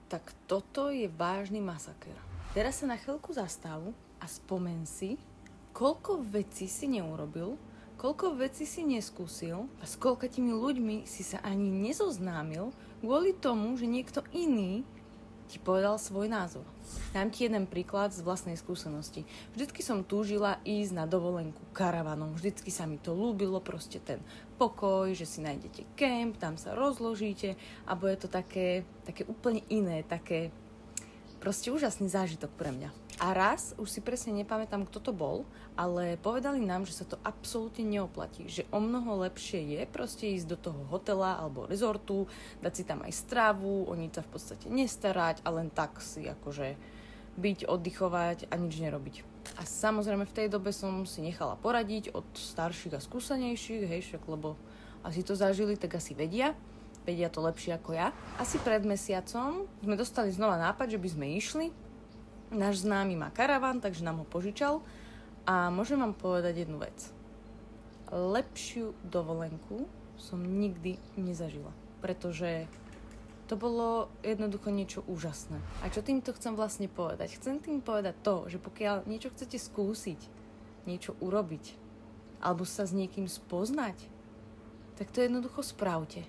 tak toto je vážny masaker. Teraz sa na chvíľku zastav a spomen si, koľko vecí si neurobil, koľko vecí si neskúsil a s koľkatými ľuďmi si sa ani nezoznámil kvôli tomu, že niekto iný ti povedal svoj názor. Dám ti jeden príklad z vlastnej skúsenosti. Vždycky som túžila ísť na dovolenku karavanom. Vždycky sa mi to ľúbilo, proste ten pokoj, že si nájdete kemp, tam sa rozložíte a bude to také úplne iné, také proste úžasný zážitok pre mňa. A raz, už si presne nepamätám, kto to bol, ale povedali nám, že sa to absolútne neoplatí. Že o mnoho lepšie je proste ísť do toho hotela alebo rezortu, dať si tam aj stravu, o nič sa v podstate nestarať a len tak si akože byť, oddychovať a nič nerobiť. A samozrejme v tej dobe som si nechala poradiť od starších a skúsenejších, hej, však, lebo asi to zažili, tak asi vedia to lepšie ako ja. Asi pred mesiacom sme dostali znova nápad, že by sme išli. Náš známy má karavan, takže nám ho požičal a môžem vám povedať jednu vec. Lepšiu dovolenku som nikdy nezažila, pretože to bolo jednoducho niečo úžasné. A čo týmto chcem vlastne povedať? Chcem tým povedať to, že pokiaľ niečo chcete skúsiť, niečo urobiť, alebo sa s niekým spoznať, tak to jednoducho spravte.